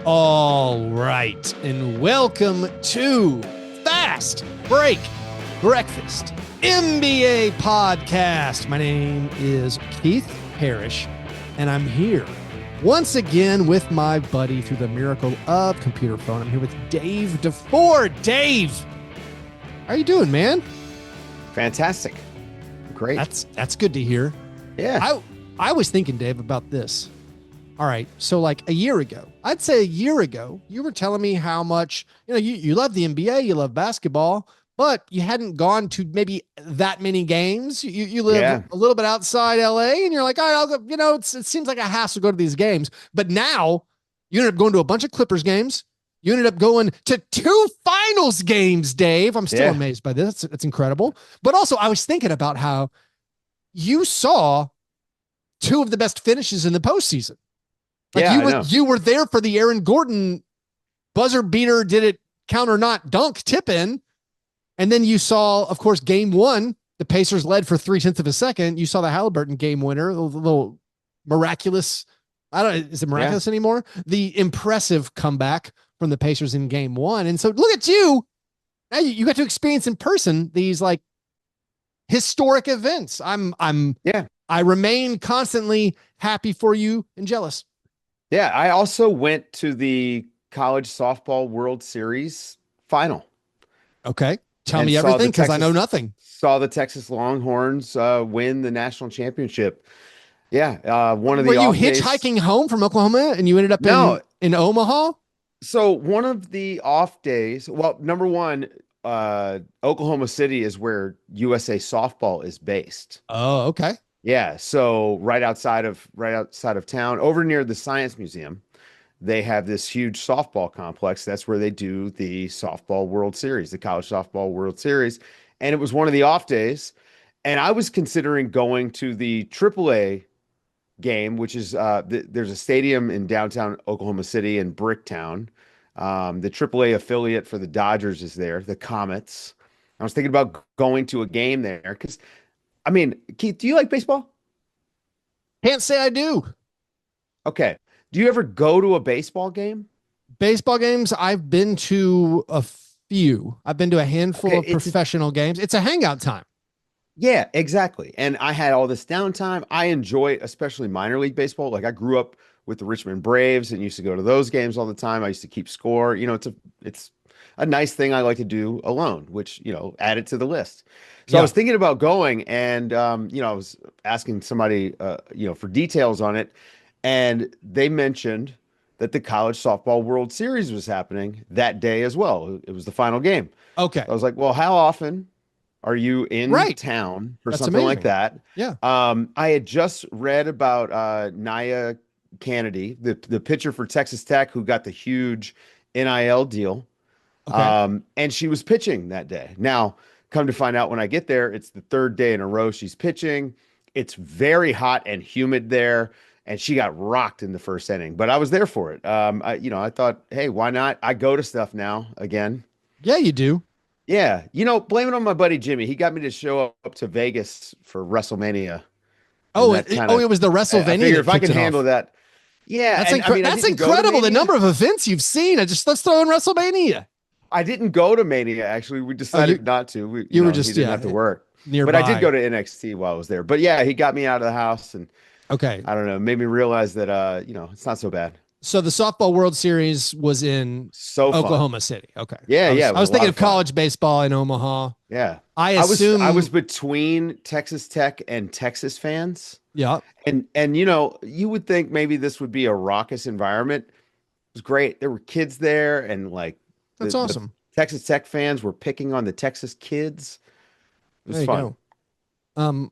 All right, and welcome to Fast Break Breakfast NBA Podcast. My name is Keith Parrish, and I'm here once again with my buddy through the miracle of computer phone. I'm here with Dave DeFore. Dave, how are you doing, man? Fantastic. Great. That's good to hear. Yeah. I was thinking, Dave, about this. All right. So like a year ago, I'd say a year ago, you were telling me how much, you love the NBA, you love basketball, but you hadn't gone to maybe that many games. You live a little bit outside LA and you're like, all right, I'll go, it seems like a hassle to go to these games. But now you ended up going to a bunch of Clippers games. You ended up going to 2 finals games, Dave. I'm still amazed by this. It's incredible. But also I was thinking about how you saw 2 of the best finishes in the postseason. Like you were there for the Aaron Gordon buzzer beater, did it count or not dunk tip in. And then you saw, of course, game 1, the Pacers led for 0.3 of a second. You saw the Halliburton game winner, the little miraculous. Is it miraculous anymore? The impressive comeback from the Pacers in game 1. And so look at you. Now you got to experience in person these like historic events. I remain constantly happy for you and jealous. Yeah, I also went to the College Softball World Series final. Okay. Tell me everything because I know nothing. Saw the Texas Longhorns win the national championship. Yeah. One of the Were you hitchhiking home from Oklahoma and you ended up in Omaha? So one of the off days, well, number one, Oklahoma City is where USA Softball is based. Oh, okay. Yeah, so right outside of town, over near the Science Museum, they have this huge softball complex. That's where they do the softball World Series, the College Softball World Series. And it was one of the off days. And I was considering going to the AAA game, which is there's a stadium in downtown Oklahoma City in Bricktown. The AAA affiliate for the Dodgers is there, the Comets. I was thinking about going to a game there because Keith, do you like baseball? Can't say I do. Okay. Do you ever go to a baseball game? Baseball games, I've been to a few. I've been to a handful of professional games. It's a hangout time. Yeah, exactly. And I had all this downtime. I enjoy, especially minor league baseball. Like I grew up with the Richmond Braves and used to go to those games all the time. I used to keep score. It's a nice thing I like to do alone, which, add it to the list. So I was thinking about going and, I was asking somebody, for details on it. And they mentioned that the College Softball World Series was happening that day as well. It was the final game. Okay. I was like, well, how often are you in town for something like that? Yeah. I had just read about Nia Kennedy, the pitcher for Texas Tech who got the huge NIL deal. Okay. And she was pitching that day. Now, come to find out when I get there, it's the 3rd day in a row she's pitching. It's very hot and humid there, and she got rocked in the first inning. But I was there for it. I thought, hey, why not? I go to stuff now again. Yeah, you do. Yeah. Blame it on my buddy Jimmy. He got me to show up to Vegas for WrestleMania. It was the WrestleMania. I figure if I can handle that. Yeah. That's incredible. The number of events you've seen. Let's throw in WrestleMania. I didn't go to Mania, actually. We decided not to. He didn't have to work. Nearby. But I did go to NXT while I was there. But yeah, he got me out of the house and I don't know, made me realize that it's not so bad. So the Softball World Series was in Oklahoma City. Okay. Yeah, I was thinking of college baseball in Omaha. Yeah. I was between Texas Tech and Texas fans. Yeah. And you would think maybe this would be a raucous environment. It was great. There were kids there and that's awesome. The Texas Tech fans were picking on the Texas kids. It was fun. Go.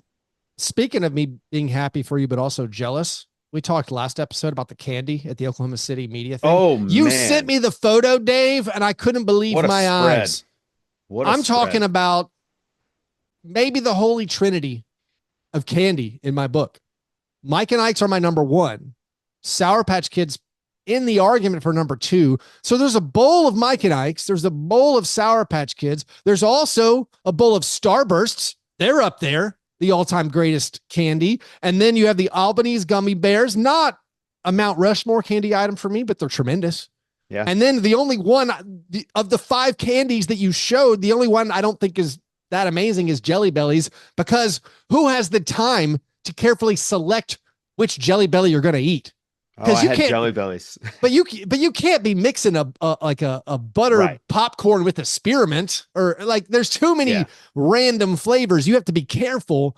Speaking of me being happy for you, but also jealous, we talked last episode about the candy at the Oklahoma City media thing. Oh, you sent me the photo, Dave, and I couldn't believe my eyes. I'm talking about maybe the holy trinity of candy in my book. Mike and Ike's are my number 1. Sour Patch Kids in the argument for number 2. So there's a bowl of Mike and Ike's. There's a bowl of Sour Patch Kids. There's also a bowl of Starbursts. They're up there, the all-time greatest candy. And then you have the Albanese gummy bears, not a Mount Rushmore candy item for me, but they're tremendous. Yeah. And then the only one of the 5 candies that you showed, the only one I don't think is that amazing is Jelly Bellies, because who has the time to carefully select which Jelly Belly you're going to eat? Oh, I you had can't, Jelly Bellies. but you can't be mixing a butter Right. popcorn with a spearmint, or like there's too many Yeah. random flavors. You have to be careful.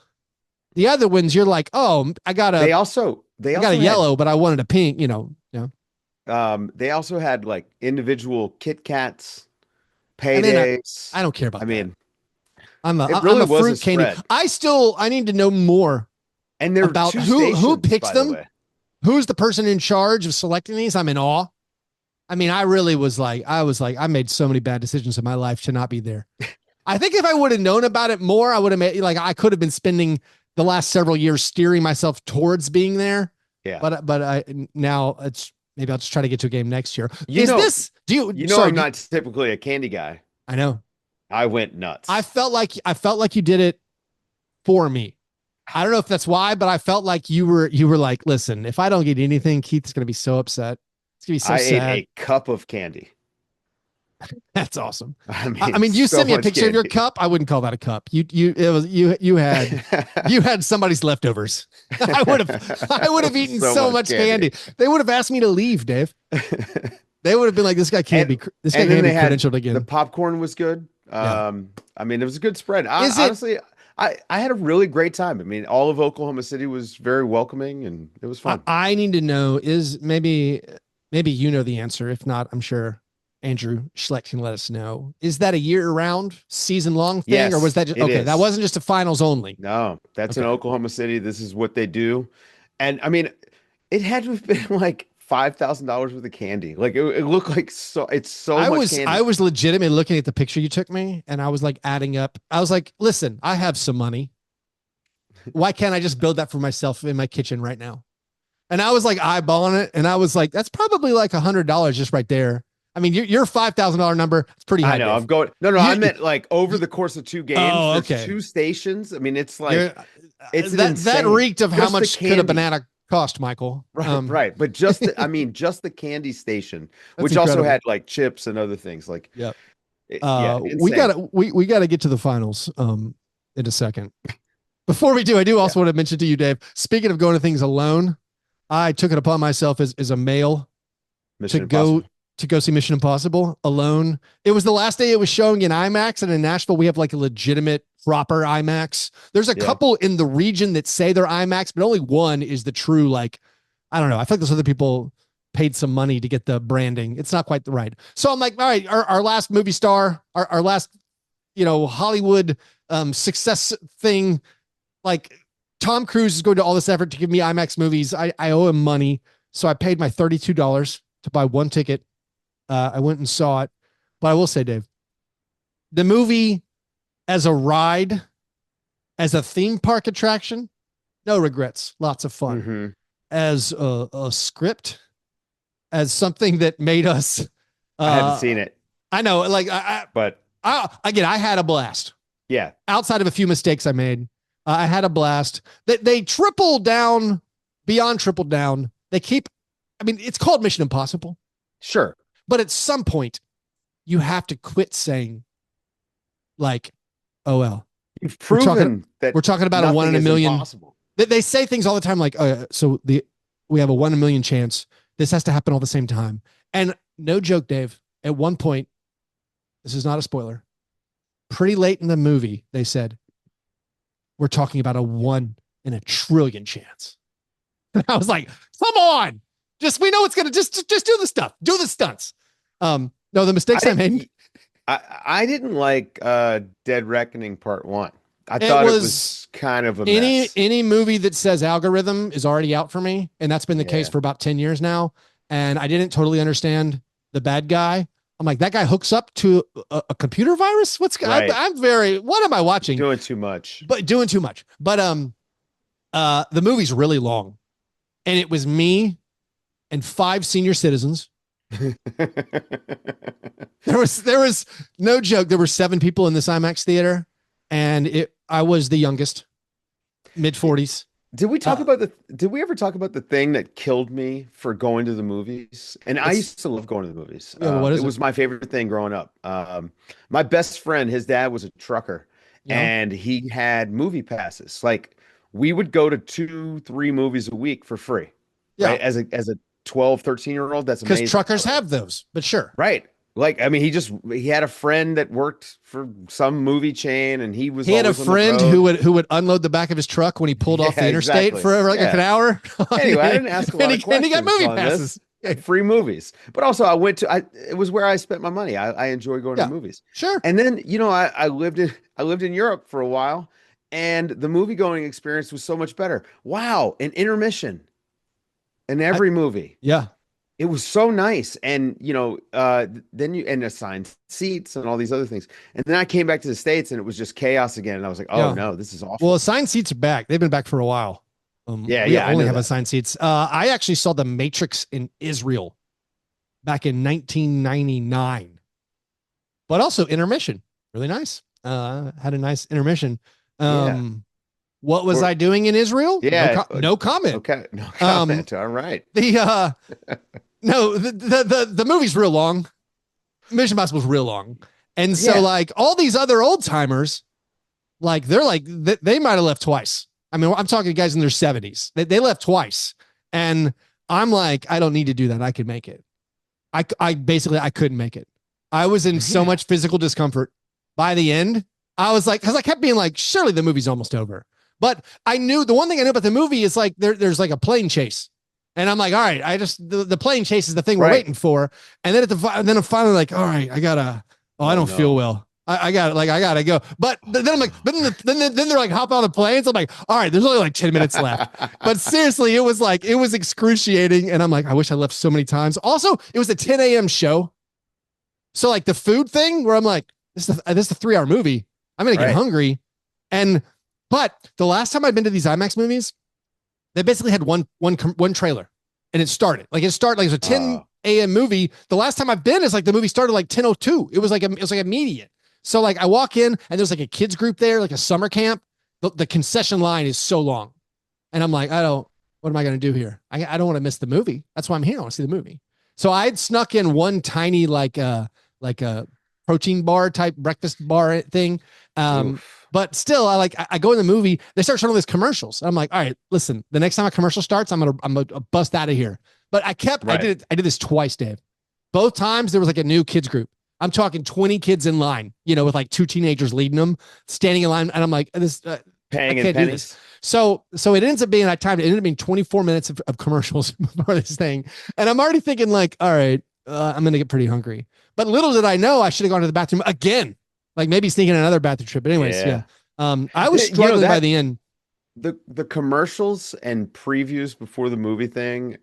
The other ones, you're like, oh, I got They a also yellow, but I wanted a pink. Yeah. they also had like individual Kit Kats, And then paydays. I don't care I about that. mean, I'm it I'm really a was a fruit candy. spread. I need to know more And there were about 2 who stations, picks by the them. way. Who's the person in charge of selecting these? I'm in awe. I mean, I really was like, I made so many bad decisions in my life to not be there. I think if I would have known about it more, I would have made, like, I could have been spending the last several years steering myself towards being there. Yeah. But I now maybe I'll just try to get to a game next year. I'm not typically a candy guy. I know. I went nuts. I felt like you did it for me. I don't know if that's why, but I felt like you were like, listen, if I don't get anything, Keith's going to be so upset. It's going to be so sad. Ate a cup of candy. That's awesome. I mean, you so sent me a much picture of your candy. cup. I wouldn't call that a cup. You had somebody's leftovers. I would have eaten so much candy. They would have asked me to leave, Dave. They would have been like, this guy can't be credentialed again. The popcorn was good. Yeah. I mean, it was a good spread. Honestly, I had a really great time. I mean, all of Oklahoma City was very welcoming, and it was fun. I need to know, is maybe you know the answer. If not, I'm sure Andrew Schleck can let us know. Is that a year-round, season-long thing, Yes, or was that okay? That wasn't just a finals only. No, that's in Oklahoma City. This is what they do, and I mean, it had to have been like $5,000 worth of candy. Like it looked like it's so much candy. I was legitimately looking at the picture you took me, and I was like adding up. I was like, listen, I have some money. Why can't I just build that for myself in my kitchen right now? And I was like eyeballing it, and I was like, that's probably like $100 just right there. I mean, your $5,000 number, it's pretty high. I know. Dave. I'm going. No, I meant like over the course of 2 games. Oh, there's 2 stations. I mean, it's like that reeked of just how much could a banana cost, Michael. Right, right. But just the candy station, which incredible. also had like chips and other things. Like, yep. We gotta get to the finals in a second. Before we do, I do also want to mention to you, Dave. Speaking of going to things alone, I took it upon myself as a male to go see Mission Impossible alone. It was the last day it was showing in IMAX, and in Nashville we have like a legitimate proper IMAX. There's a couple in the region that say they're IMAX, but only one is the true, like, I don't know. I feel like those other people paid some money to get the branding. It's not quite the right. So I'm like, all right, our last movie star, our last, Hollywood success thing, like Tom Cruise is going to all this effort to give me IMAX movies. I owe him money. So I paid my $32 to buy one ticket. I went and saw it, but I will say, Dave, the movie as a ride, as a theme park attraction, no regrets, lots of fun. Mm-hmm. As a script, as something that made us. I haven't seen it. I know, like, I had a blast. Yeah. Outside of a few mistakes I made, I had a blast. They triple down, beyond triple down. They keep. I mean, it's called Mission Impossible. Sure. But at some point, you have to quit saying, like, oh, well. You've proven we're talking about a 1 in a million. They say things all the time like, we have a 1 in a million chance. This has to happen all the same time. And no joke, Dave, at one point, this is not a spoiler, pretty late in the movie, they said, we're talking about a 1 in a trillion chance. And I was like, come on. We know it's going to just do the stuff. Do the stunts. No, the mistakes I made. I didn't like Dead Reckoning Part 1. I thought it was kind of a mess. Any movie that says algorithm is already out for me. And that's been the case for about 10 years now. And I didn't totally understand the bad guy. I'm like, that guy hooks up to a computer virus? Right. What am I watching? Doing too much. But the movie's really long. And it was me and 5 senior citizens. There was no joke. There were 7 people in this IMAX theater, and I was the youngest, mid 40s. Uh, did we ever talk about the thing that killed me for going to the movies? And I it's used to love going to the movies. yeah, but what It is it? was my favorite thing growing up. My best friend, his dad was a trucker, Yeah, and he had movie passes. Like we would go to 2, 3 movies a week for free, yeah, right? As a 12, 13-year old, that's because amazing. truckers have those, but sure. Right. Like, I mean, he had a friend that worked for some movie chain and he was He had a always on the friend who road. would unload the back of his truck when he pulled off Yeah, the interstate exactly. for like an Yeah. hour, Anyway, I didn't ask a lot of and he got questions movie on this. passes. Yeah, Free movies. But also it was where I spent my money. I enjoy going to the yeah, movies. sure. And then, I lived in Europe for a while and the movie going experience was so much better. Wow, an intermission in I, every movie. yeah, It was so nice. And, then you and assigned seats and all these other things. And then I came back to the States and it was just chaos again. And I was like, oh yeah. no, this is Well, awful. assigned seats are back. They've been back for a while. Yeah, We yeah, I only know have that. assigned seats. I actually saw The Matrix in Israel back in 1999, but also intermission. Really nice. Had a nice intermission. Yeah. Um, what was Or I doing in Israel? yeah. No comment. Okay. No Um, comment. All right. the no, the movie's real long. Mission Impossible's real long, and so Yeah. like all these other old timers, like they might have left twice. I mean, I'm talking to guys in their 70s. They left twice, and I'm like, I don't need to do that. I could make it. I basically I couldn't make it. I was in so Yeah. much physical discomfort by the end. I was like, because I kept being like, surely the movie's almost over. But I knew the one thing I knew about the movie is like there's like a plane chase. And I'm like, all right, the plane chase is the thing we're Right. waiting for. And then I'm finally like, all right, I Oh don't feel no. well. I got it. Like, I gotta go. But then I'm like, but then they're like, hop on the planes. I'm like, all right, there's only like 10 minutes left. But seriously, it was excruciating. And I'm like, I wish I left so many times. Also, it was a 10 a.m. show. So like the food thing where I'm like, this is a 3 hour movie. I'm going to get Right. hungry. And, but the last time I'd been to these IMAX movies, they basically had one trailer and it started like it was a 10 a.m. movie. The last time I've been is like the movie started like 10:02. It was like immediate. So like I walk in and there's like a kids group there, like a summer camp. The concession line is so long. And I'm like, what am I going to do here? I don't want to miss the movie. That's why I'm here. I want to see the movie. So I'd snuck in one tiny, like a protein bar type breakfast bar thing. Oof. But still, I go in the movie. They start showing all these commercials. I'm like, all right, listen. The next time a commercial starts, I'm gonna bust out of here. But Right. I did this twice, Dave. Both times there was like a new kids group. I'm talking 20 kids in line, with like two teenagers leading them, standing in line, and I'm like, I Paying in can't do this. pennies. So it ends up being that time. It ended up being 24 minutes of commercials for this thing, and I'm already thinking like, all right, I'm gonna get pretty hungry. But little did I know I should have gone to the bathroom again, like maybe sneaking another bathroom trip. But anyways, yeah. Yeah. I was struggling by the end. The commercials and previews before the movie thing,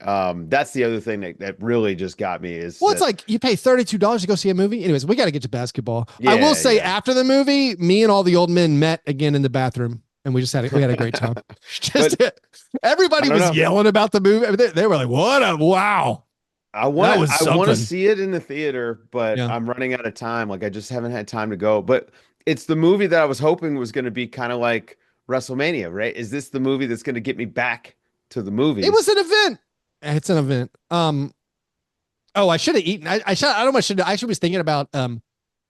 that's the other thing that really just got me is Well, it's that like you pay $32 to go see a movie. Anyways, we got to get to basketball. I will yeah, say yeah. after the movie, me and all the old men met again in the bathroom, and we had a great time. Just But I everybody don't was know. yelling about the movie. I mean, they were like, "What a wow!" That was I want to something. see it in the theater, but Yeah. I'm running out of time. Like I just haven't had time to go. But it's the movie that I was hoping was going to be kind of like WrestleMania, right? Is this the movie that's going to get me back to the It was movies? an event. It's an event. Oh, I should have eaten. I don't know. I actually was thinking about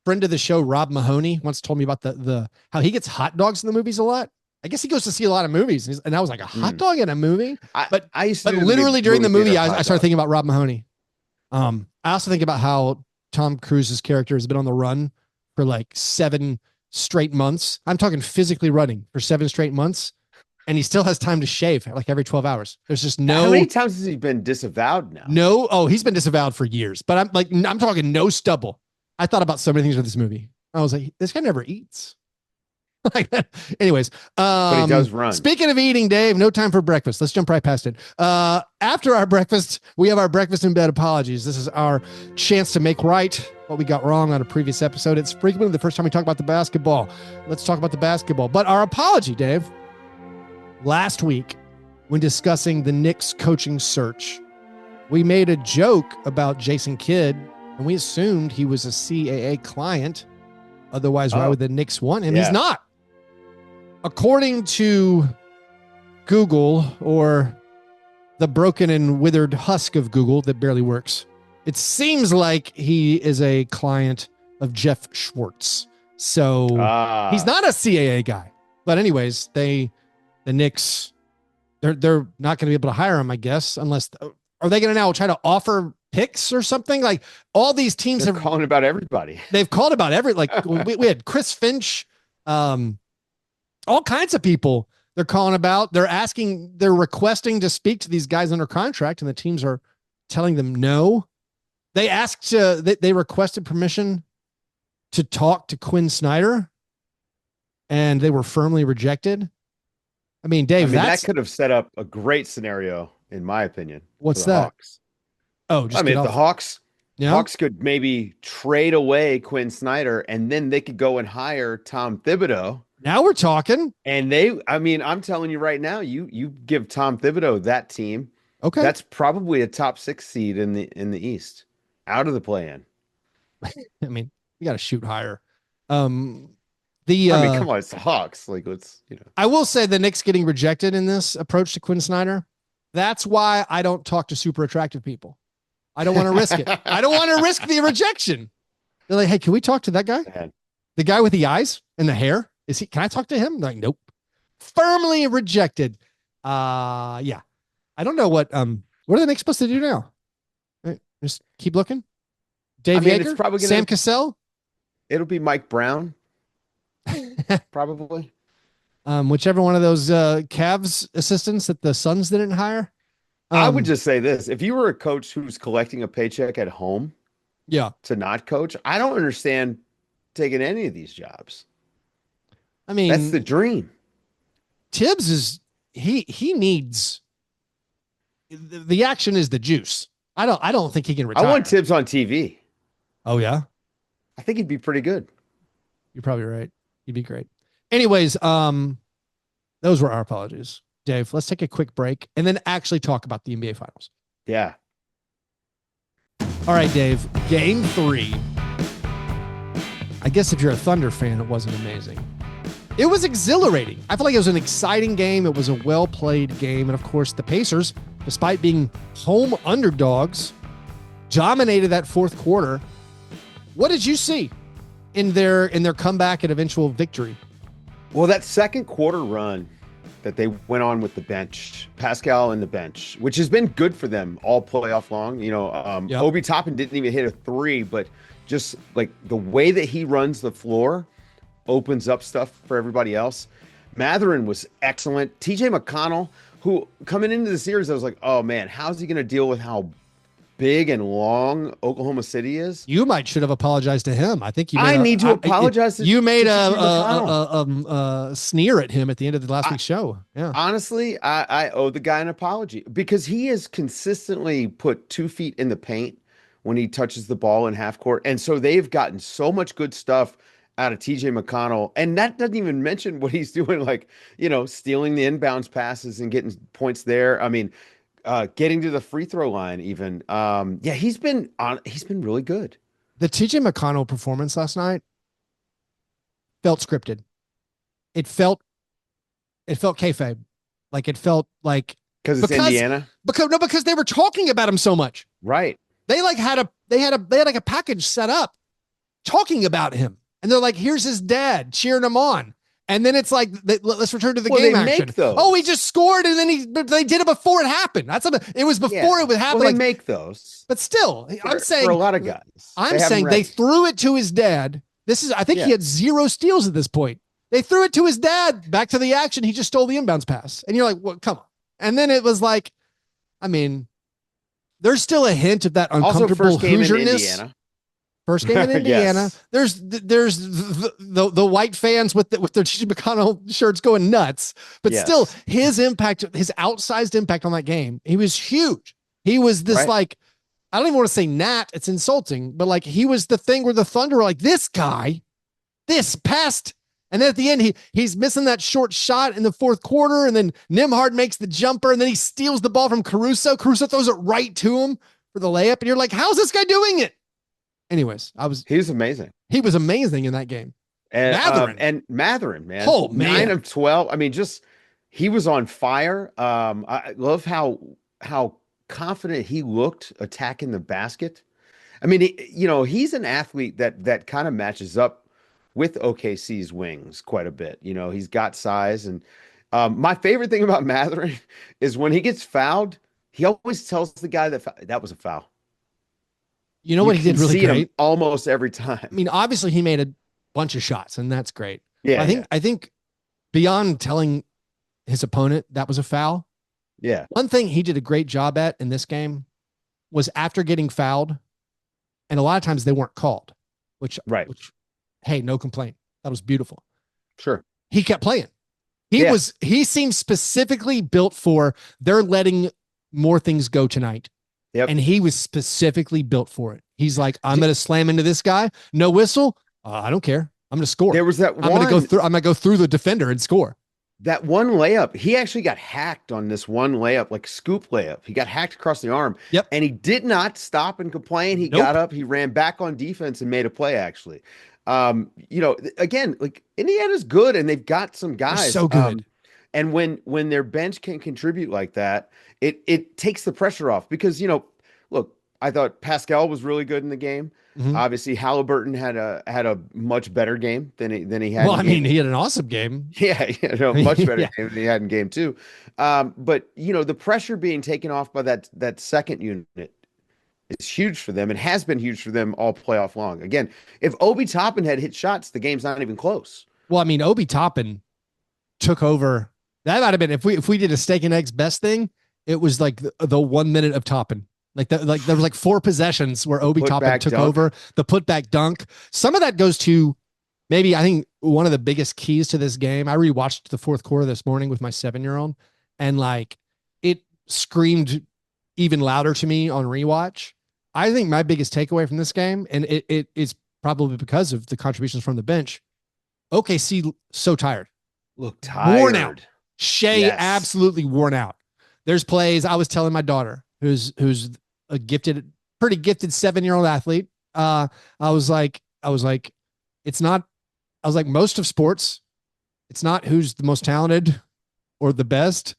friend of the show, Rob Mahoney, once told me about the how he gets hot dogs in the movies a lot. I guess he goes to see a lot of movies, and I was like, a hot Mm. dog in a movie. But I used to but do the literally during the movie movie, theater I hot started dog. thinking about Rob Mahoney. I also think about how Tom Cruise's character has been on the run for like 7 straight months. I'm talking physically running for 7 straight months, and he still has time to shave like every 12 hours. There's just How many no times has he been disavowed now? no. Oh, he's been disavowed for years. But I'm talking no stubble. I thought about so many things with this movie. I was like, this guy never eats. Like anyways, But he does run. speaking of eating, Dave, no time for breakfast. Let's jump right past it. After our breakfast, we have our breakfast in bed apologies. This is our chance to make right what we got wrong on a previous episode. It's frequently the first time we talk about the basketball. Let's talk about the basketball. But our apology, Dave, last week when discussing the Knicks coaching search, we made a joke about Jason Kidd, and we assumed he was a CAA client. Otherwise, why Oh, would the Knicks want him? yeah. He's not. According to Google, or the broken and withered husk of Google that barely works, it seems like he is a client of Jeff Schwartz. So he's not a CAA guy. But anyways, the Knicks, they're not going to be able to hire him, I guess, unless are they going to now try to offer picks or something? Like all these teams They're calling about everybody. They've called about we had Chris Finch, all kinds of people they're calling about. They're requesting to speak to these guys under contract, and the teams are telling them no. They requested permission to talk to Quinn Snyder, and they were firmly rejected. I mean, Dave, that could have set up a great scenario, in my opinion. What's that? Hawks. Oh, just the Hawks. Yeah. Hawks could maybe trade away Quinn Snyder, and then they could go and hire Tom Thibodeau. Now we're talking. And I'm telling you right now, you give Tom Thibodeau that team. Okay. That's probably a top 6 seed in the East, out of the play-in. I mean, you got to shoot higher. Come on, it's the Hawks. I will say the Knicks getting rejected in this approach to Quinn Snyder. That's why I don't talk to super attractive people. I don't want to risk it. I don't want to risk the rejection. They're like, hey, can we talk to that guy? Man. The guy with the eyes and the hair? Can I talk to him? They're like, nope. Firmly rejected. Yeah. I don't know what are the Knicks supposed to do now? Right, just keep looking. Dave Yeager, it's probably Sam Cassell. It'll be Mike Brown. Probably. Whichever one of those Cavs assistants that the Suns didn't hire. I would just say this. If you were a coach who's collecting a paycheck at home, to not coach, I don't understand taking any of these jobs. I mean, that's the dream. Tibbs is he needs the action is the juice. I don't think he can retire. I want Tibbs on TV. Oh yeah. I think he'd be pretty good. You're probably right. He'd be great. Anyways, those were our apologies. Dave, let's take a quick break and then actually talk about the NBA Finals. Yeah. All right, Dave. Game 3. I guess if you're a Thunder fan, it wasn't amazing. It was exhilarating. I feel like it was an exciting game. It was a well-played game. And, of course, the Pacers, despite being home underdogs, dominated that fourth quarter. What did you see in their comeback and eventual victory? Well, that second quarter run that they went on with the bench, Pascal and the bench, which has been good for them all playoff long. Obi Toppin didn't even hit a 3, but just like the way that he runs the floor opens up stuff for everybody else. Mathurin was excellent. TJ McConnell, who coming into the series, I was like, oh man, how's he going to deal with how big and long Oklahoma City is? You should have apologized to him. I think you. Need to apologize. You made a sneer at him at the end of the last week's show. Yeah. Honestly, I owe the guy an apology because he has consistently put 2 feet in the paint when he touches the ball in half court, and so they've gotten so much good stuff out of TJ McConnell, and that doesn't even mention what he's doing, like stealing the inbounds passes and getting points there. I mean. Getting to the free throw line, even. He's been really good. The TJ McConnell performance last night felt scripted. It felt kayfabe. Like it felt like because Indiana. Because they were talking about him so much. Right. They had a package set up talking about him, and they're like, "Here's his dad cheering him on." And then it's like, let's return to the game action. Oh, he just scored, and then they did it before it happened. It was before it would happen. Well, they make those, but still, I'm saying for a lot of guys. I'm saying they threw it to his dad. I think he had 0 steals at this point. They threw it to his dad. Back to the action. He just stole the inbounds pass, and you're like, well, come on. And then it was like, I mean, there's still a hint of that uncomfortable Hoosierness. First game in Indiana. Yes. There's the white fans with their TJ McConnell shirts going nuts, but still his impact, his outsized impact on that game, he was huge. He was this like, I don't even want to say gnat. It's insulting, but like he was the thing where the Thunder were like, this guy, this pest. And then at the end, he's missing that short shot in the fourth quarter. And then Nembhard makes the jumper and then he steals the ball from Caruso. Caruso throws it right to him for the layup. And you're like, how's this guy doing it? Anyways, he was amazing. He was amazing in that game. And Mathurin, man. Oh, man. 9 of 12. I mean, he was on fire. I love how confident he looked attacking the basket. I mean, he's an athlete that kind of matches up with OKC's wings quite a bit. He's got size, and my favorite thing about Matherin is when he gets fouled, he always tells the guy that was a foul. You know You what he can did really see him great? almost every I time. mean, obviously he made a bunch of shots, and that's great. But Yeah, I yeah, think I think beyond telling his opponent that was a foul, yeah. one thing he did a great job at in this game was after getting fouled, and a lot of times they weren't called, which Right. which hey, no complaint. That was beautiful. Sure. He kept playing. Yeah. He seemed specifically built for they're letting more things go tonight. Yep. And he was specifically built for it. He's like, I'm D- going to slam into this guy. No whistle. I don't care. I'm going to score. There was I'm going to go through. I'm going to go through the defender and score. that one layup. He actually got hacked on this one layup, like scoop layup. He got hacked across the arm, Yep. and he did not stop and complain. He Nope. got up, he ran back on defense and made a play. Actually, again, like Indiana's good, and they've got some They're guys. so good. And when their bench can contribute like that, it takes the pressure off because look, I thought Pascal was really good in the game. Mhm. Obviously, Halliburton had a much better game than he had. Well, in I game mean, he had an awesome game. Yeah, much better Yeah. game than he had in game two. But the pressure being taken off by that second unit is huge for them and has been huge for them all playoff long. Again, if Obi Toppin had hit shots, the game's not even close. Well, I mean, Obi Toppin took over. That might have been if we did a steak and eggs best thing. It was like the 1 minute of Toppin. Like there was like 4 possessions where Obi Toppin took dunk. over the putback dunk. Some of that goes to maybe I think one of the biggest keys to this game. I rewatched the fourth quarter this morning with my 7-year-old, and like it screamed even louder to me on rewatch. I think my biggest takeaway from this game, and it is probably because of the contributions from the bench. OKC so tired, Look tired. worn out. Shea Yes. absolutely worn out. There's plays. I was telling my daughter, who's a pretty gifted 7-year-old athlete. I was like, it's not. I was like, most of sports, it's not who's the most talented or the best.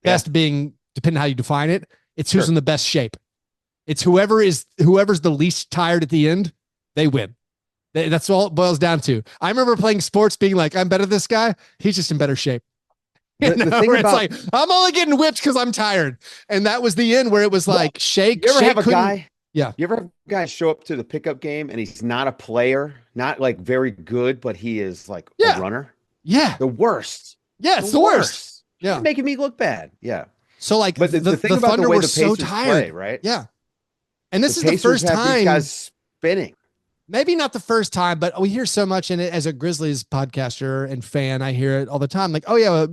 Yeah. Best being depending on how you define it. It's who's Sure. in the best shape. It's whoever's the least tired at the end, they win. That's all it boils down to. I remember playing sports, being like, I'm better than this guy. He's just in better shape. The thing Where about- it's like, I'm only getting whipped because I'm tired. And that was the end where it was like, Shake. You ever have a guy? Yeah. You ever have a guy show up to the pickup game and he's not a player, not like very good, but he is like Yeah. a runner? Yeah. The worst. Yeah. It's the worst. Yeah. You're making me look bad. Yeah. So like But the thing about Thunder the way were the so Pacers tired. play, right? Yeah. And this is the Pacers first have these time. guys spinning. Maybe not the first time, but we hear so much in it as a Grizzlies podcaster and fan. I hear it all the time. Like, oh yeah,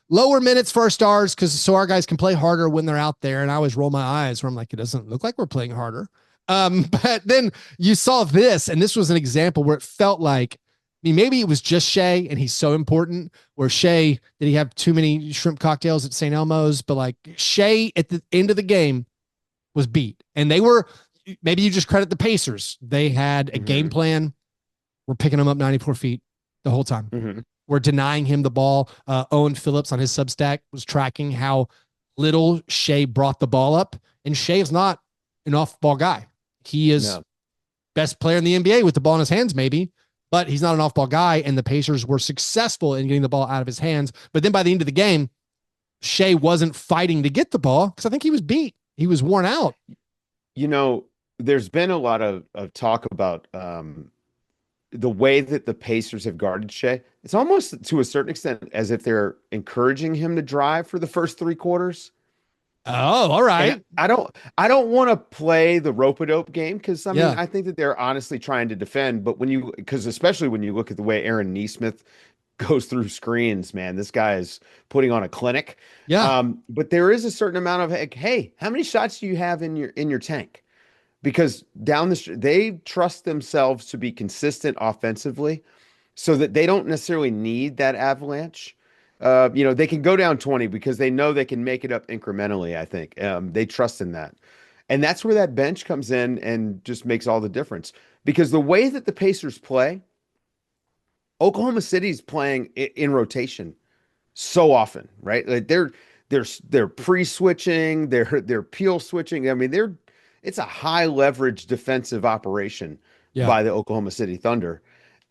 lower minutes for our stars so our guys can play harder when they're out there. And I always roll my eyes where I'm like, it doesn't look like we're playing harder. But then you saw this, and this was an example where it felt like, I mean, maybe it was just Shea, and he's so important. Where Shea, did he have too many shrimp cocktails at St. Elmo's? But like Shea at the end of the game was beat, and they were. Maybe you just credit the Pacers. They had a game plan. We're picking him up 94 feet the whole time. Mm-hmm. We're denying him the ball. Owen Phillips on his Substack was tracking how little Shea brought the ball up, and Shea is not an off-ball guy. He is best player in the NBA with the ball in his hands, maybe, but he's not an off-ball guy, and the Pacers were successful in getting the ball out of his hands. But then by the end of the game, Shea wasn't fighting to get the ball because I think he was beat. He was worn out. There's been a lot of talk about the way that the Pacers have guarded Shea. It's almost to a certain extent as if they're encouraging him to drive for the first 3 quarters. Oh, all right. And I don't want to play the rope-a-dope game because I think that they're honestly trying to defend. But because especially when you look at the way Aaron Nesmith goes through screens, man, this guy is putting on a clinic. Yeah. But there is a certain amount of like, hey, how many shots do you have in your tank? Because down the street, they trust themselves to be consistent offensively, so that they don't necessarily need that avalanche. They can go down 20 because they know they can make it up incrementally. I think they trust in that, and that's where that bench comes in and just makes all the difference. Because the way that the Pacers play, Oklahoma City's playing in rotation. so often, right? Like they're pre-switching, they're peel switching. I mean, it's a high leverage defensive operation Yeah. by the Oklahoma City Thunder,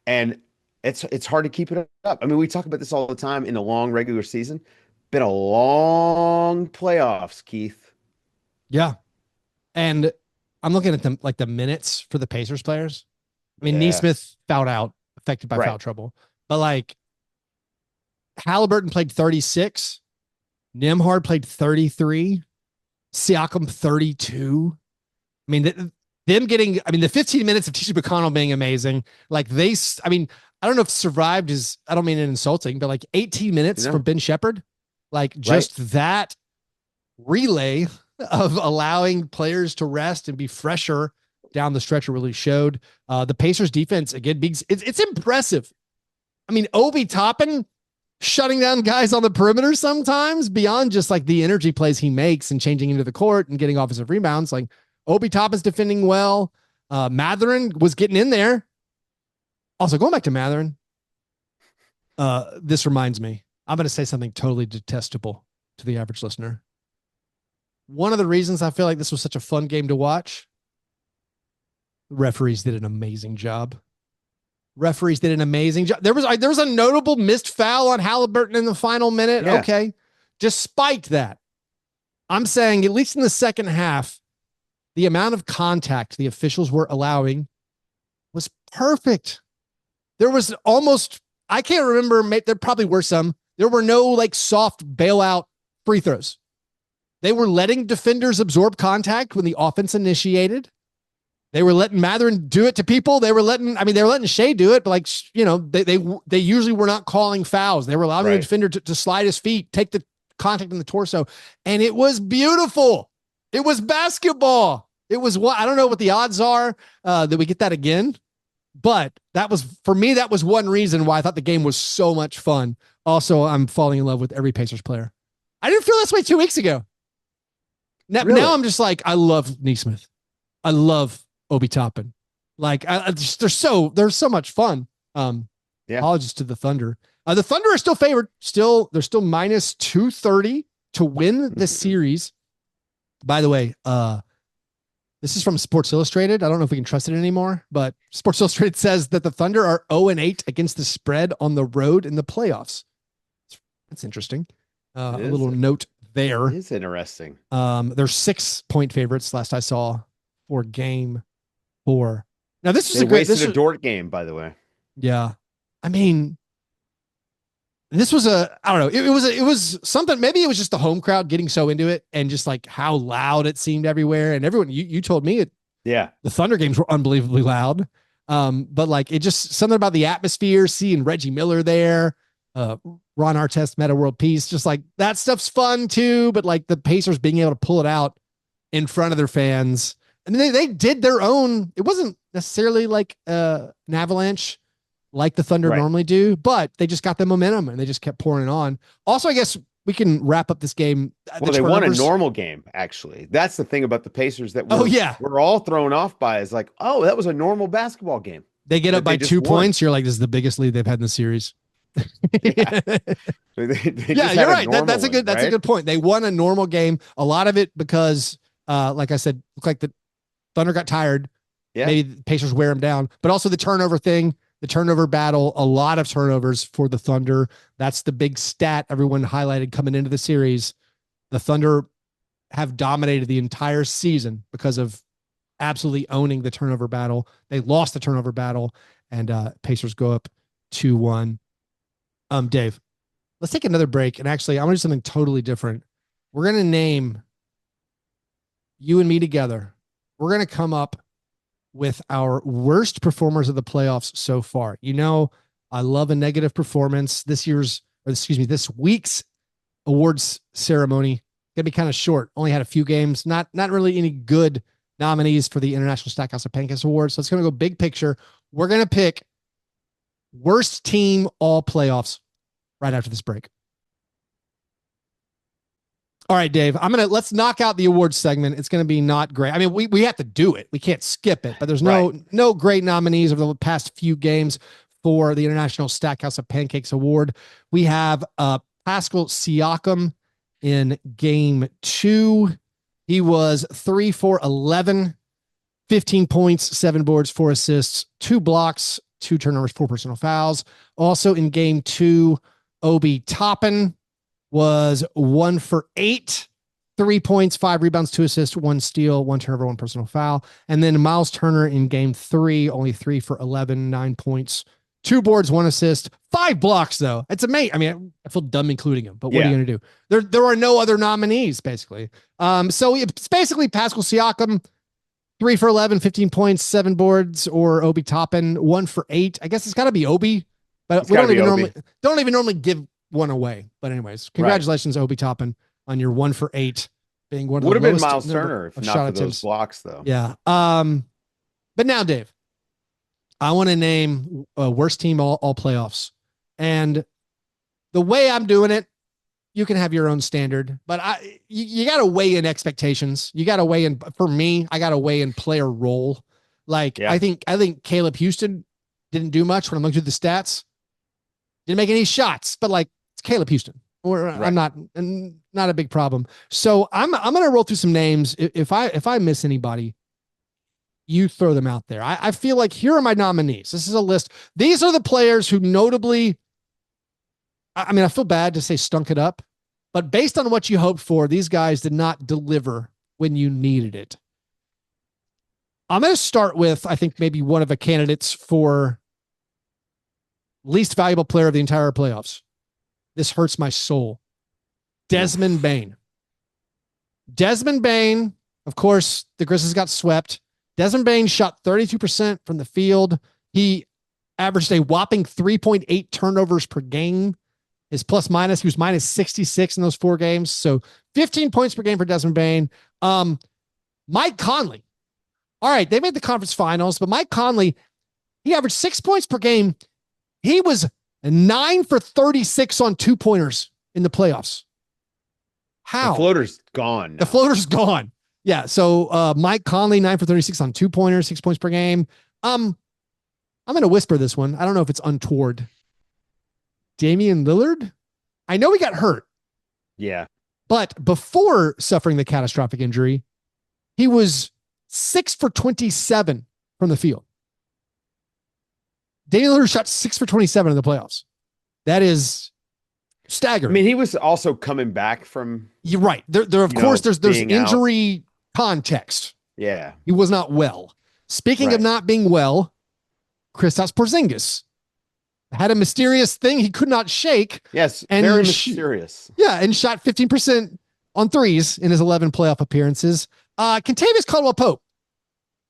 and it's hard to keep it up. I mean, we talk about this all the time in a long regular season. Been a long playoffs, Keith. Yeah. And I'm looking at them like the minutes for the Pacers players. I mean, Yeah, Neesmith fouled out, affected by foul right. trouble. But like Halliburton played 36, Nimhard played 33, Siakam 32. I mean, them getting, I mean, the 15 minutes of TJ McConnell being amazing. Like I mean, I don't know if survived is, I don't mean it insulting, but like 18 minutes from Ben Shepherd, like Right. just that relay of allowing players to rest and be fresher down the stretch really showed. The Pacers defense, again, it's impressive. I mean, Obi Toppin shutting down guys on the perimeter sometimes beyond just like the energy plays he makes and changing into the court and getting offensive rebounds. Like Obi Toppin's defending well. Matherin was getting in there. Also, going back to Matherin, this reminds me, I'm going to say something totally detestable to the average listener. One of the reasons I feel like this was such a fun game to watch, the referees did an amazing job. Referees did an amazing job. There was a notable missed foul on Halliburton in the final minute. Yeah. Okay. Despite that, I'm saying, at least in the second half, the amount of contact the officials were allowing was perfect. There was almost, I can't remember, there probably were some. There were no like soft bailout free throws. They were letting defenders absorb contact when the offense initiated. They were letting Matherin do it to people. They were letting Shea do it, but like, you know, they usually were not calling fouls. They were allowing the defender to slide his feet, take the contact in the torso. And it was beautiful. It was basketball. It was what, I don't know what the odds are that we get that again, but that was, for me, that was one reason why I thought the game was so much fun. Also, I'm falling in love with every Pacers player. I didn't feel this way 2 weeks ago. Now I'm just like, I love Neesmith. I love Obi Toppin. Like, they're so much fun. Apologies to the Thunder. The Thunder are still favored. They're still minus 230 to win the series. By the way, this is from Sports Illustrated. I don't know if we can trust it anymore, but Sports Illustrated says that the Thunder are 0-8 against the spread on the road in the playoffs. That's interesting. A little note there. It is interesting. They're 6-point favorites last I saw for game 4. Now this is a Dort game, by the way. Yeah. I mean, this was I don't know. It was something, maybe it was just the home crowd getting so into it and just like how loud it seemed everywhere. And everyone, you told me the Thunder games were unbelievably loud. But like, it just something about the atmosphere, seeing Reggie Miller there, Ron Artest, Meta World Peace, just like that stuff's fun too. But like the Pacers being able to pull it out in front of their fans. And they did their own. It wasn't necessarily like an avalanche like the Thunder normally do, but they just got the momentum and they just kept pouring it on. Also, I guess we can wrap up this game. Well, they won a normal game, actually. That's the thing about the Pacers that we're all thrown off by, is like, oh, that was a normal basketball game. They get up by 2 points. You're like, this is the biggest lead they've had in the series. Yeah, you're right. That's a good point. They won a normal game. A lot of it because, like I said, looked like the Thunder got tired. Yeah. Maybe the Pacers wear them down, but also the turnover thing, the turnover battle, a lot of turnovers for the Thunder. That's the big stat everyone highlighted coming into the series. The Thunder have dominated the entire season because of absolutely owning the turnover battle. They lost the turnover battle, and Pacers go up 2-1. Dave, let's take another break. And actually, I'm going to do something totally different. We're going to name you and me together. We're going to come up with our worst performers of the playoffs so far. You know, I love a negative performance. This week's awards ceremony gonna be kind of short. Only had a few games, not really any good nominees for the International Stackhouse of Pancakes Awards. So it's gonna go big picture. We're gonna pick worst team all playoffs right after this break. All right, Dave, let's knock out the awards segment. It's going to be not great. I mean, we have to do it. We can't skip it, but there's no great nominees over the past few games for the International Stackhouse of Pancakes Award. We have Pascal Siakam in game 2. He was 3 for 11, 15 points, 7 boards, 4 assists, 2 blocks, 2 turnovers, 4 personal fouls. Also in game 2, Obi Toppin was 1 for 8, 3 points, 5 rebounds, 2 assists, 1 steal, 1 turnover, 1 personal foul. And then Miles Turner in game 3, only 3 for 11, 9 points, 2 boards, 1 assist, 5 blocks though. It's amazing. I mean, I feel dumb including him, but what are you going to do? There are no other nominees basically. So it's basically Pascal Siakam, 3 for 11, 15 points, 7 boards, or Obi Toppin, 1 for 8. I guess it's got to be Obi, but we don't even normally give one away. But anyways, congratulations, Obi Toppin, on your 1 for 8 being one of the lowest. Would have been Miles Turner if not for those blocks, though. Yeah. But now, Dave, I want to name worst team all playoffs, and the way I'm doing it, you can have your own standard, but you got to weigh in expectations. You got to weigh in, for me, I got to weigh in player role. Like, I think Caleb Houston didn't do much when I'm looking through the stats. Didn't make any shots, but like, it's Caleb Houston. I'm not a big problem. So I'm going to roll through some names. If I miss anybody, you throw them out there. I feel like here are my nominees. This is a list. These are the players who notably, I mean, I feel bad to say stunk it up, but based on what you hoped for, these guys did not deliver when you needed it. I'm going to start with, I think, maybe one of the candidates for least valuable player of the entire playoffs. This hurts my soul. Desmond Bane. Desmond Bane, of course, the Grizzlies got swept. Desmond Bane shot 32% from the field. He averaged a whopping 3.8 turnovers per game. His plus minus, he was minus 66 in those 4 games. So 15 points per game for Desmond Bane. Mike Conley. All right, they made the conference finals, but Mike Conley, he averaged 6 points per game. He was 9 for 36 on 2-pointers in the playoffs. How? The floater's gone now. The floater's gone. Yeah. So Mike Conley, 9 for 36 on 2-pointers, 6 points per game. I'm going to whisper this one. I don't know if it's untoward. Damian Lillard. I know he got hurt. Yeah. But before suffering the catastrophic injury, he was 6 for 27 from the field. Damian Lillard shot 6 for 27 in the playoffs. That is staggering. I mean, he was also coming back from. You're right. There of course, there's injury context. Yeah. He was not well. Speaking of not being well, Kristaps Porzingis had a mysterious thing he could not shake. Yes, and very mysterious. And shot 15% on threes in his 11 playoff appearances. Kentavious Caldwell-Pope.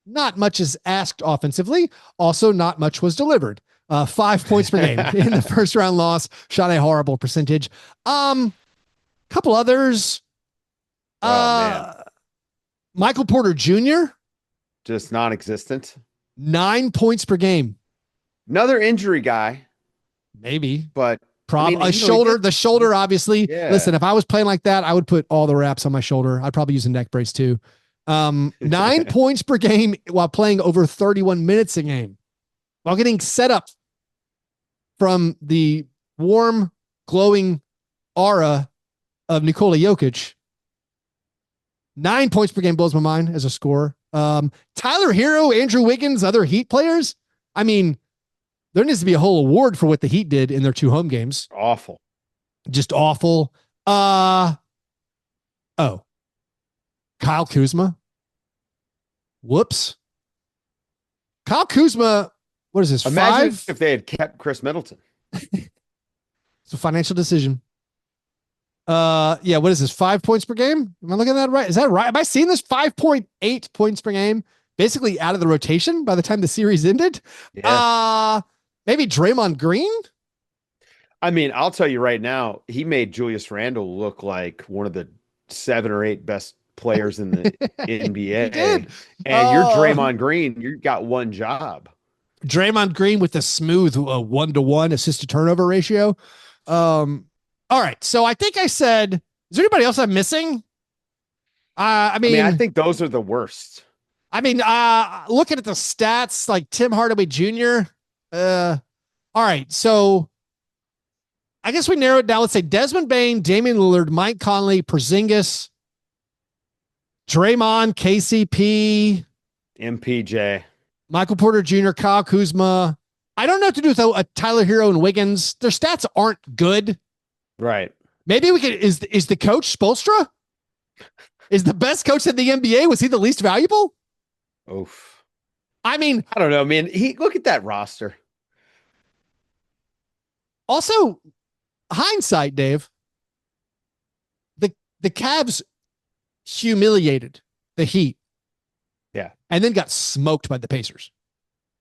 Not much is asked offensively. Also, not much was delivered. 5 points per game in the first round loss. Shot a horrible percentage. Couple others. Michael Porter Jr. Just non-existent. 9 points per game. Another injury guy. Maybe. But the shoulder, obviously. Yeah. Listen, if I was playing like that, I would put all the wraps on my shoulder. I'd probably use a neck brace too. 9 points per game while playing over 31 minutes a game, while getting set up from the warm, glowing aura of Nikola Jokic. 9 points per game blows my mind as a scorer. Tyler Hero, Andrew Wiggins, other Heat players. I mean, there needs to be a whole award for what the Heat did in their 2 home games. Awful. Just awful. Kyle Kuzma. Whoops. Kyle Kuzma, what is this? Imagine if they had kept Chris Middleton. It's a financial decision. What is this? 5 points per game? Am I looking at that right? Is that right? Am I seeing this? 5.8 points per game, basically out of the rotation by the time the series ended. Yeah. Maybe Draymond Green. I mean, I'll tell you right now, he made Julius Randle look like one of the 7 or 8 best players in the NBA. He did. And you're Draymond Green. You got one job. Draymond Green with a smooth 1-to-1 assist to turnover ratio. All right. So I think I said, is there anybody else I'm missing? I mean, I think those are the worst. I mean, looking at the stats, like Tim Hardaway Jr. All right. So I guess we narrow it down. Let's say Desmond Bain, Damian Lillard, Mike Conley, Porzingis, Draymond, KCP, MPJ. Michael Porter Jr., Kyle Kuzma. I don't know what to do with a Tyler Hero and Wiggins. Their stats aren't good. Right. Maybe we could. Is the coach Spoelstra? Is the best coach in the NBA? Was he the least valuable? Oof. I mean, I don't know, man. Look at that roster. Also, hindsight, Dave. The Cavs humiliated the Heat. Yeah. And then got smoked by the Pacers.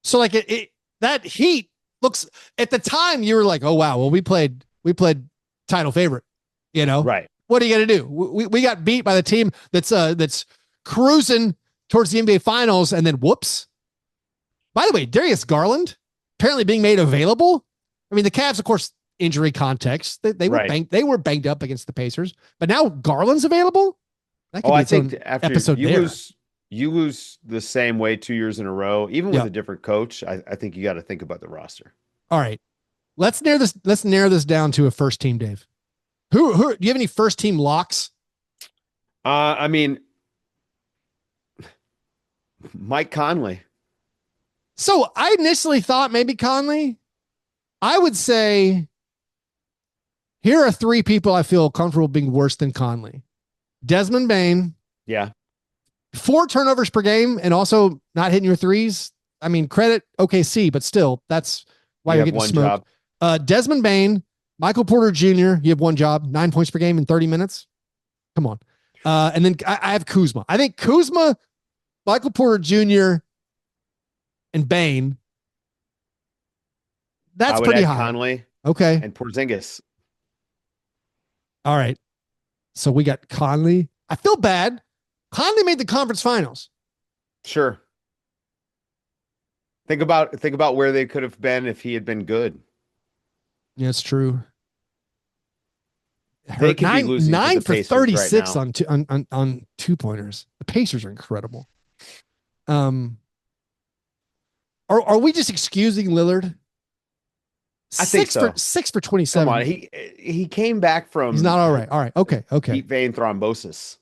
So like that Heat looks at the time you were like, oh wow, well we played title favorite, you know? Right. What are you gonna do? We got beat by the team that's cruising towards the NBA finals, and then whoops. By the way, Darius Garland apparently being made available. I mean, the Cavs, of course, injury context. They were banged up against the Pacers, but now Garland's available. That could be I think after episode you lose the same way 2 years in a row, even with a different coach. I think you got to think about the roster. All right, let's narrow this down to a first team, Dave. Who do you have any first team locks? I mean, Mike Conley. So I initially thought maybe Conley. I would say here are three people I feel comfortable being worse than Conley. Desmond Bain. Yeah. 4 turnovers per game and also not hitting your threes. I mean, credit OKC, but still, that's why you're getting smoked. Desmond Bain, Michael Porter Jr., you have one job, 9 points per game in 30 minutes. Come on. And then I have Kuzma. I think Kuzma, Michael Porter Jr., and Bain. That's pretty high. Conley. Okay. And Porzingis. All right. So we got Conley. I feel bad. Conley made the conference finals. Sure. Think about where they could have been if he had been good. Yeah, it's true. They could be losing 9 for 36 right on 2-pointers. The Pacers are incredible. Are we just excusing Lillard? I think so. 6 for 27. Come on, he came back from. He's not all right. All right. Okay. Deep vein thrombosis.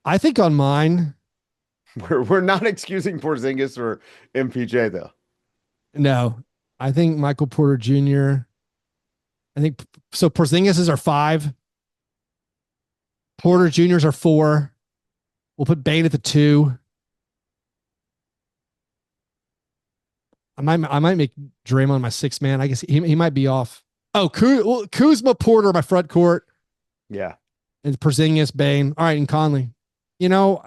I think on mine, we're not excusing Porzingis or MPJ though. No, I think Michael Porter Jr. I think so. Porzingis is our 5. Porter Jr.'s our 4. We'll put Bain at the 2. I might make Draymond my 6th man. I guess he might be off. Oh, Kuzma, Porter, my front court. Yeah. And Porzingis, Bain. All right, and Conley. You know,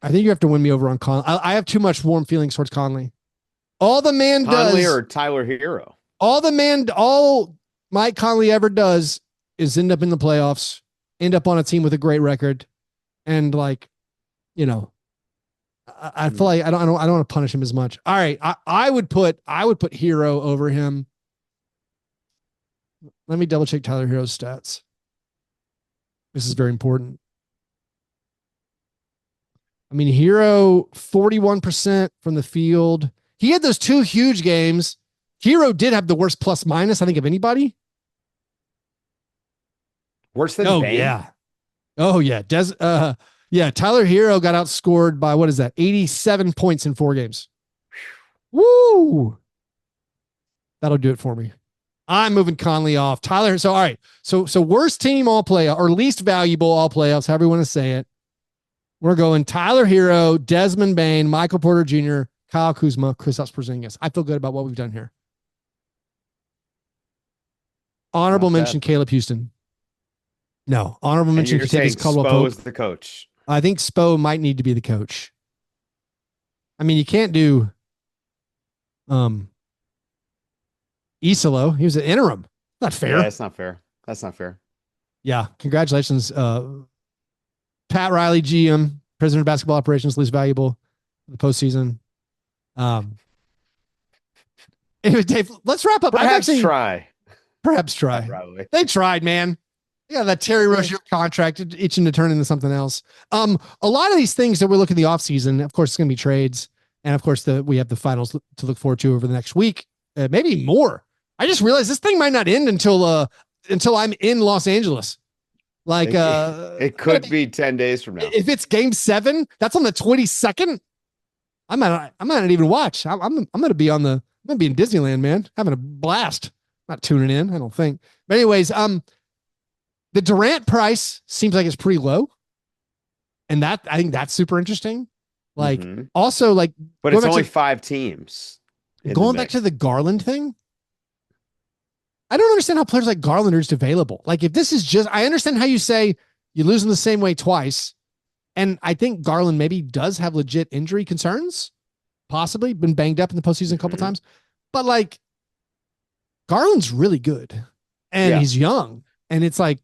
I think you have to win me over on Conley. I have too much warm feelings towards Conley. All the man Conley does, or Tyler Hero. All Mike Conley ever does is end up in the playoffs, end up on a team with a great record, and like, you know, I feel like I don't want to punish him as much. All right, I would put Hero over him. Let me double check Tyler Hero's stats. This is very important. I mean, Hero 41% from the field. He had those 2 huge games. Hero did have the worst plus minus, I think, of anybody. Worse than Bain? Yeah. Oh, yeah. Yeah, Tyler Hero got outscored by, what is that? 87 points in 4 games. Woo! That'll do it for me. I'm moving Conley off. Tyler, so all right. So worst team all playoff, or least valuable all playoffs, however you want to say it. We're going Tyler Hero, Desmond Bain, Michael Porter Jr., Kyle Kuzma, Kristaps Porzingis. I feel good about what we've done here. Honorable mention, Caleb Houston. No, honorable mention. You're saying Spo is the coach. I think Spo might need to be the coach. I mean, you can't do Isolo. He was an interim. Not fair. Yeah, that's not fair. That's not fair. Yeah. Congratulations. Pat Riley, GM, President of Basketball Operations, least valuable in the postseason. Anyway, Dave, let's wrap up. Perhaps try. They tried, man. Yeah, that Terry Rozier contract itching to turn into something else. A lot of these things that we're looking at the offseason, of course, it's going to be trades. And of course, we have the finals to look forward to over the next week, maybe more. I just realized this thing might not end until I'm in Los Angeles. Like, it could be 10 days from now. If it's game 7, that's on the 22nd. I might not even watch. I'm going to be I'm going to be in Disneyland, man, having a blast. Not tuning in, I don't think. But anyways, the Durant price seems like it's pretty low. And I think that's super interesting. Like, also, like, but it's only 5 teams. Going back to the Garland thing, I don't understand how players like Garland are just available. Like, if this is just, I understand how you say you lose in the same way twice. And I think Garland maybe does have legit injury concerns, possibly been banged up in the postseason a couple times. But like, Garland's really good and he's young. And it's like,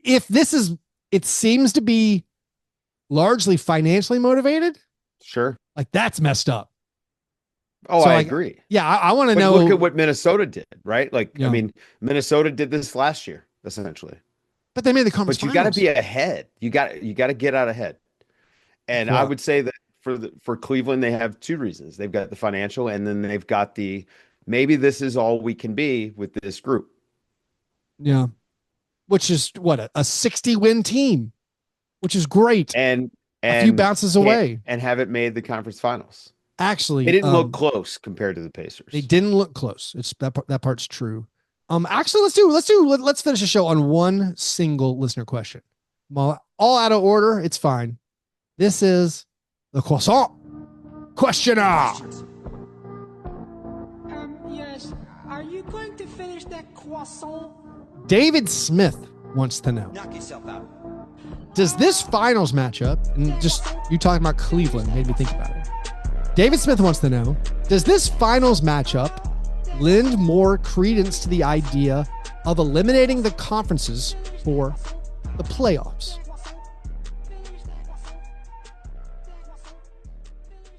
if this is, it seems to be largely financially motivated. Sure. Like, that's messed up. Oh, so I agree. Yeah. I want to know. Look at what Minnesota did, right? Like, I mean, Minnesota did this last year, essentially. But they made the conference finals. But you got to be ahead. You got to get out ahead. And I would say that for Cleveland, they have 2 reasons. They've got the financial, and then they've got the, maybe this is all we can be with this group. Yeah. Which is what, a 60-win team, which is great. And a few bounces away. And haven't made the conference finals. Actually, they didn't look close compared to the Pacers. They didn't look close. It's that part's true. Actually, let's finish the show on one single listener question. All out of order. It's fine. This is the croissant questioner. Yes. Are you going to finish that croissant? David Smith wants to know. Knock yourself out. Does this finals matchup, and just you talking about Cleveland made me think about it. David Smith wants to know, does this finals matchup lend more credence to the idea of eliminating the conferences for the playoffs?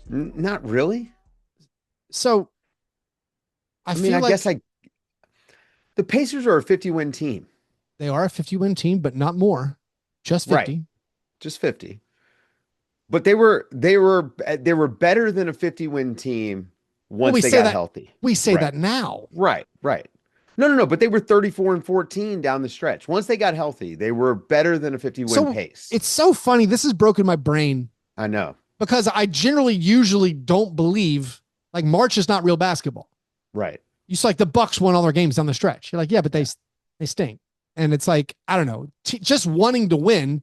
Not really. So, I guess the Pacers are a 50-win team. They are a 50-win team, but not more. Just 50. Right. Just 50. But they were better than a 50-win team once they got healthy. We say that now. Right. No. But they were 34-14 down the stretch. Once they got healthy, they were better than a 50-win pace. It's so funny. This has broken my brain. I know. Because I usually don't believe, like, March is not real basketball. Right. You saw, like, the Bucks won all their games down the stretch. You're like, yeah, but they stink. And it's like, I don't know, just wanting to win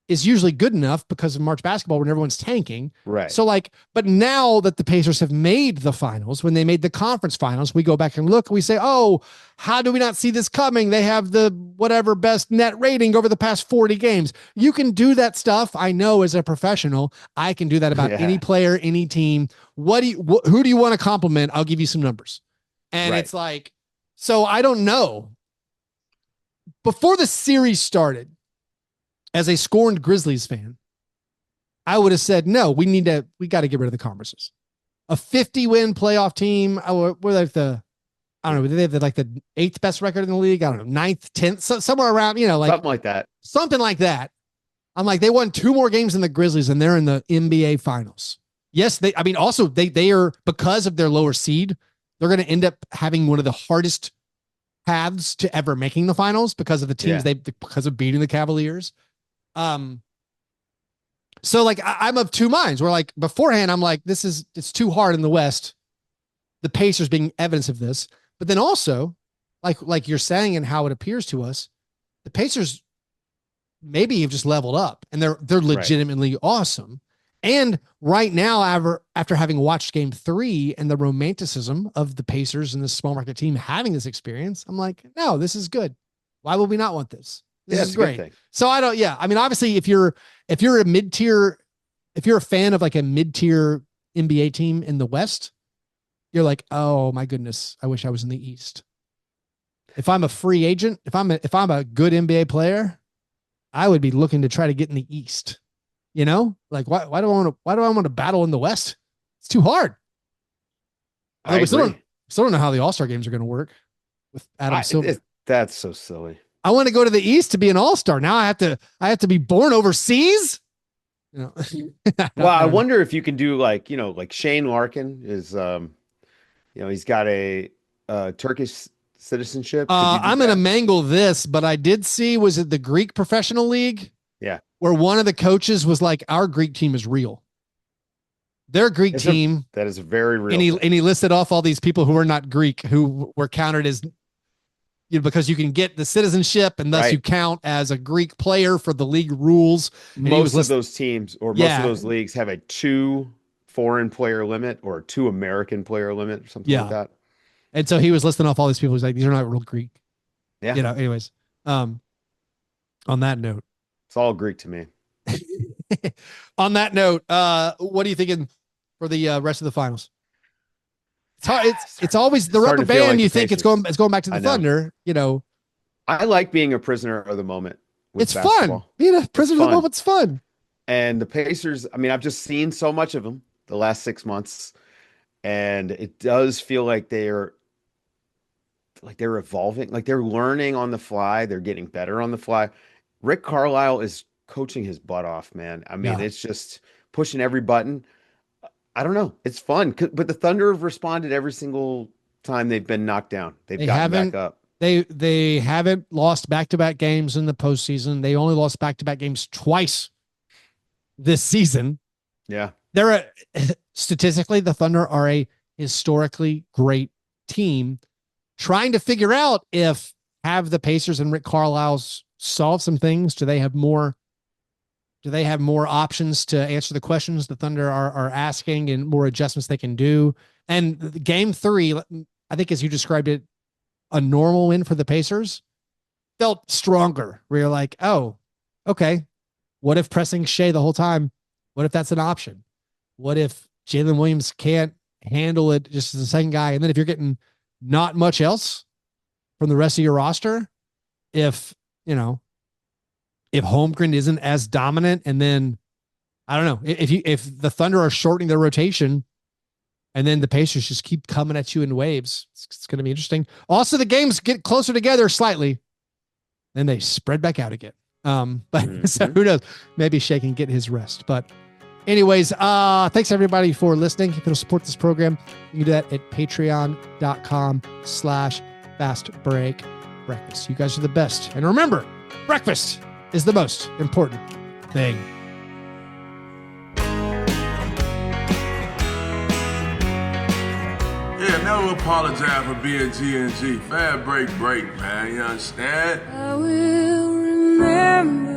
is usually good enough because of March basketball when everyone's tanking. Right. So, like, but now that the Pacers have made the finals, when they made the conference finals, we go back and look, we say, oh, how do we not see this coming? They have the whatever best net rating over the past 40 games. You can do that stuff. I know as a professional, I can do that about any player, any team. Who do you want to compliment? I'll give you some numbers. And it's like, so I don't know. Before the series started, as a scorned Grizzlies fan, I would have said, no, we got to get rid of the conferences. A 50-win playoff team. We're like I don't know, they have like the 8th best record in the league. I don't know, 9th, 10th, somewhere around, like something like that. I'm like, they won 2 more games than the Grizzlies and they're in the NBA finals. Yes. They are, because of their lower seed, they're going to end up having one of the hardest paths to ever making the finals because of the teams because of beating the Cavaliers. So like I'm of 2 minds. Where like beforehand, I'm like, it's too hard in the West. The Pacers being evidence of this, but then also like you're saying and how it appears to us, the Pacers maybe have just leveled up and they're legitimately awesome. And right now, after having watched game 3 and the romanticism of the Pacers and this small market team having this experience, I'm like, no, this is good. Why would we not want this? This is great. So I don't, I mean, obviously if you're a mid-tier, if you're a fan of like a mid-tier NBA team in the West, you're like, oh my goodness, I wish I was in the East. If I'm a free agent, if I'm a good NBA player, I would be looking to try to get in the East. Like why do I want to battle in the West? It's too hard. We still don't know how the All-Star games are going to work with Adam Silver. That's so silly. I want to go to the East to be an All-Star. Now I have to be born overseas. You know, Well, I don't know. wonder if you can do like Shane Larkin is, he's got a Turkish citizenship. Could you do I'm going to that? mangle this, but I did see, was it the Greek Professional League Yeah. where one of the coaches was like, our Greek team is real. Their Greek team, That is a very real and he thing. and he listed off all these people who were not Greek who were counted as, because you can get the citizenship and thus Right. you count as a Greek player for the league rules. And he was Most of those teams or most of Yeah. those leagues have a 2 foreign player limit or a 2 American player limit or something like Yeah. that. And so he was listing off all these people. He's like, these are not real Greek. Yeah. Anyways, on that note, It's all Greek to me. on that note, what are you thinking for the rest of the finals? It's always the rubber Starting to feel band. like You the think it's Pacers. going back to the I know. Thunder. I like being a prisoner of the moment with It's basketball. fun. Being a prisoner of the fun. moment's fun. And the Pacers, I mean, I've just seen so much of them the last 6 months, and it does feel like they're evolving, like they're learning on the fly, they're getting better on the fly. Rick Carlisle is coaching his butt off, man. I mean, Yeah. it's just pushing every button. I don't know. It's fun, but the Thunder have responded every single time they've been knocked down. They've gotten back up. They haven't lost back-to-back games in the postseason. They only lost back-to-back games twice this season. Yeah. Statistically, the Thunder are a historically great team, trying to figure out if have the Pacers and Rick Carlisle's solved some things. Do they have more options to answer the questions the Thunder are asking, and more adjustments they can do? And game 3, I think, as you described it, a normal win for the Pacers felt stronger, where you're like, oh, okay, what if pressing Shea the whole time? What if that's an option? What if Jalen Williams can't handle it just as a second guy? And then if you're getting not much else from the rest of your roster, if Holmgren isn't as dominant, and then I don't know, if the Thunder are shortening their rotation, and then the Pacers just keep coming at you in waves, it's going to be interesting. Also, the games get closer together slightly, then they spread back out again. But so who knows? Maybe Shea can get his rest. But anyways, thanks everybody for listening. If you'll support this program, you can do that at patreon.com/fastbreakbreakfast. You guys are the best. And remember, breakfast is the most important thing. Yeah, never apologize for being G&G. Fast break, man. You understand? I will remember